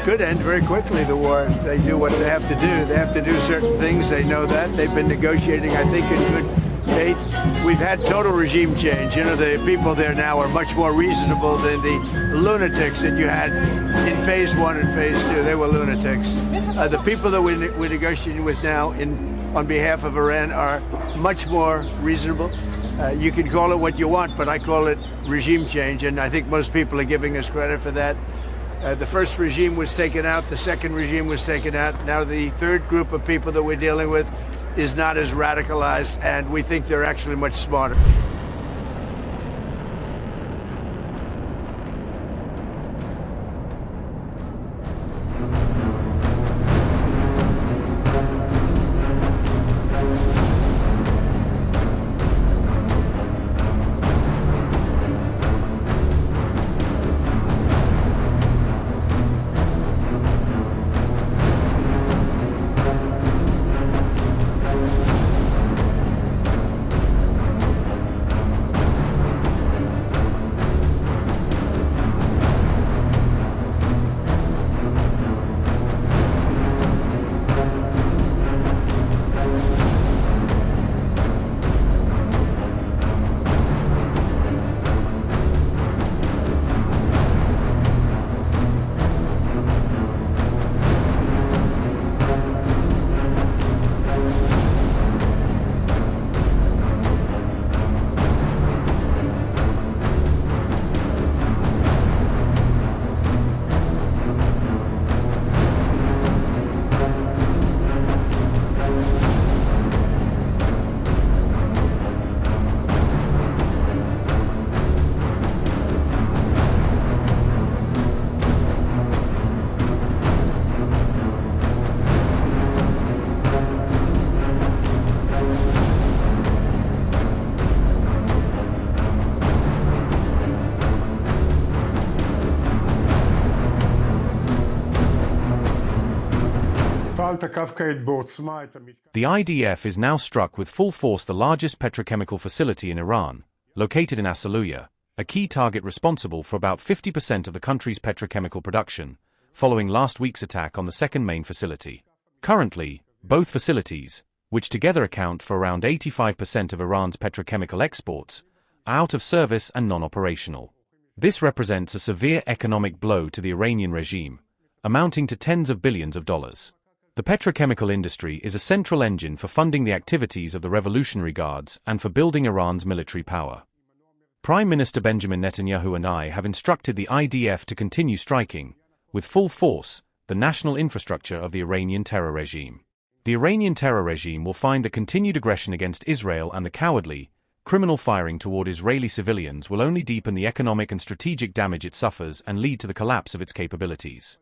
could end very quickly, the war. They do what they have to do. They have to do certain things. They know that. They've been negotiating, I think, in good faith. We've had total regime change. You know, the people there now are much more reasonable than the lunatics that you had in phase one and phase two. They were lunatics. The people that we're negotiating with now on behalf of Iran are much more reasonable. You can call it what you want, but I call it regime change, and I think most people are giving us credit for that. The first regime was taken out, the second regime was taken out. Now the third group of people that we're dealing with is not as radicalized, and we think they're actually much smarter. The IDF is now struck with full force the largest petrochemical facility in Iran, located in Asaluyeh, a key target responsible for about 50% of the country's petrochemical production, following last week's attack on the second main facility. Currently, both facilities, which together account for around 85% of Iran's petrochemical exports, are out of service and non-operational. This represents a severe economic blow to the Iranian regime, amounting to tens of billions of dollars. The petrochemical industry is a central engine for funding the activities of the Revolutionary Guards and for building Iran's military power. Prime Minister Benjamin Netanyahu and I have instructed the IDF to continue striking, with full force, the national infrastructure of the Iranian terror regime. The Iranian terror regime will find the continued aggression against Israel and the cowardly, criminal firing toward Israeli civilians will only deepen the economic and strategic damage it suffers and lead to the collapse of its capabilities.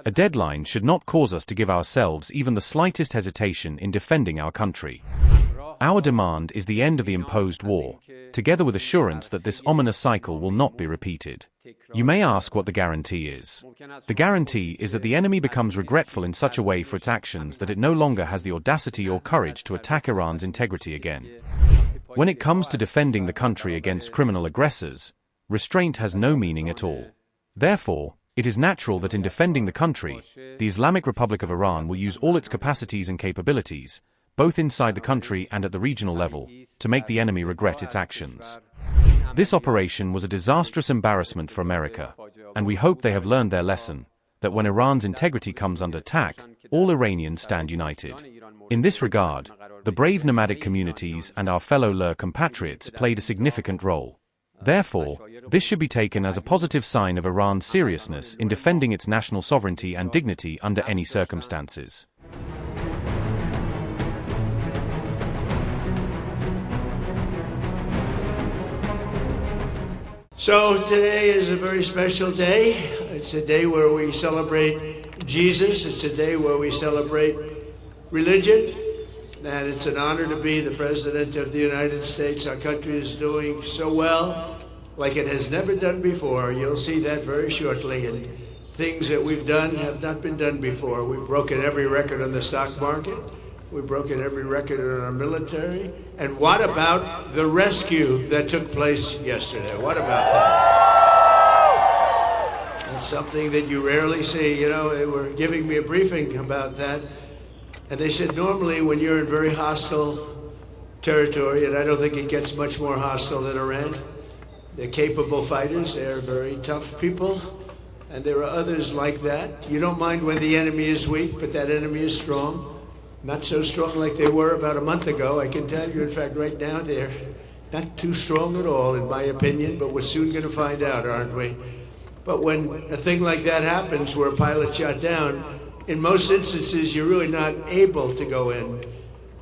A deadline should not cause us to give ourselves even the slightest hesitation in defending our country. Our demand is the end of the imposed war, together with assurance that this ominous cycle will not be repeated. You may ask what the guarantee is. The guarantee is that the enemy becomes regretful in such a way for its actions that it no longer has the audacity or courage to attack Iran's integrity again. When it comes to defending the country against criminal aggressors, restraint has no meaning at all. Therefore, it is natural that in defending the country, the Islamic Republic of Iran will use all its capacities and capabilities, both inside the country and at the regional level, to make the enemy regret its actions. This operation was a disastrous embarrassment for America, and we hope they have learned their lesson, that when Iran's integrity comes under attack, all Iranians stand united. In this regard, the brave nomadic communities and our fellow LHA compatriots played a significant role. Therefore, this should be taken as a positive sign of Iran's seriousness in defending its national sovereignty and dignity under any circumstances. So today is a very special day. It's a day where we celebrate Jesus. It's a day where we celebrate religion. And it's an honor to be the President of the United States. Our country is doing so well, like it has never done before. You'll see that very shortly. And things that we've done have not been done before. We've broken every record on the stock market. We've broken every record in our military. And what about the rescue that took place yesterday? What about that? That's something that you rarely see. You know, they were giving me a briefing about that. And they said normally when you're in very hostile territory, and I don't think it gets much more hostile than Iran, they're capable fighters, they're very tough people, and there are others like that. You don't mind when the enemy is weak, but that enemy is strong. Not so strong like they were about a month ago, I can tell you. In fact, right now they're not too strong at all, in my opinion, but we're soon going to find out, aren't we? But when a thing like that happens, where a pilot shot down, in most instances, you're really not able to go in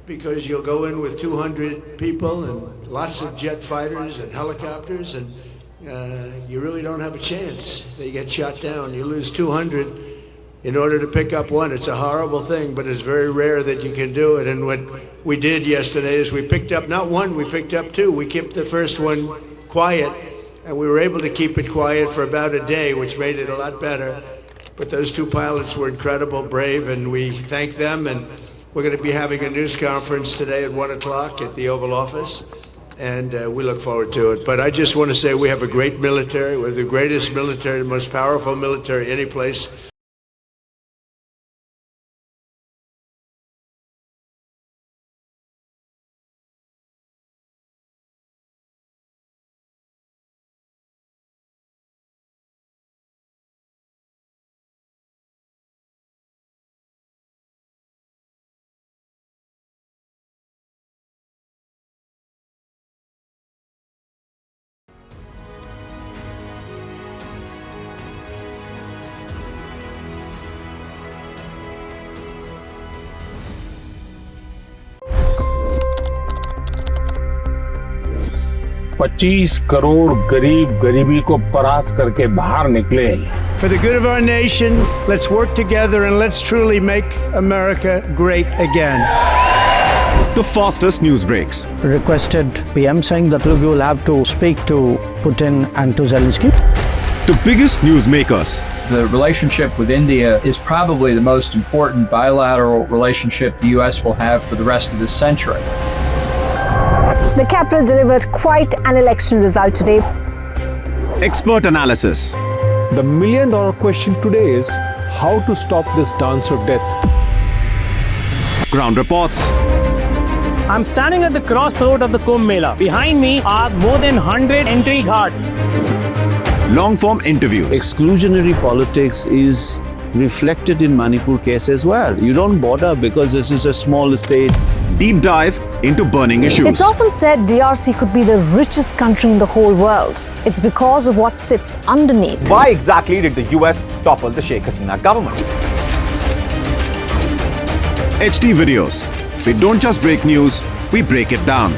because you'll go in with 200 people and lots of jet fighters and helicopters, and you really don't have a chance. They get shot down. You lose 200 in order to pick up one. It's a horrible thing, but it's very rare that you can do it. And what we did yesterday is we picked up not one, we picked up two. We kept the first one quiet, and we were able to keep it quiet for about a day, which made it a lot better. But those two pilots were incredible, brave, and we thank them. And we're going to be having a news conference today at 1 o'clock at the Oval Office, and we look forward to it. But I just want to say we have a great military. We're the greatest military, the most powerful military any place. $25 crore गरीब गरीबी को परास्त करके बाहर निकले। For the good of our nation, let's work together and let's truly make America great again. The fastest news breaks. Requested PM saying that look, you will have to speak to Putin and to Zelensky. The biggest newsmakers. The relationship with India is probably the most important bilateral relationship the U.S. will have for the rest of this century. The capital delivered quite an election result today. Expert analysis. The million-dollar question today is how to stop this dance of death. Ground reports. I'm standing at the crossroad of the Kumbh Mela. Behind me are more than 100 entry ghats. Long-form interviews. Exclusionary politics is reflected in Manipur case as well. You don't bother because this is a small state. Deep dive into burning issues. It's often said DRC could be the richest country in the whole world. It's because of what sits underneath. Why exactly did the US topple the Sheikh Hasina government? HD videos. We don't just break news, we break it down.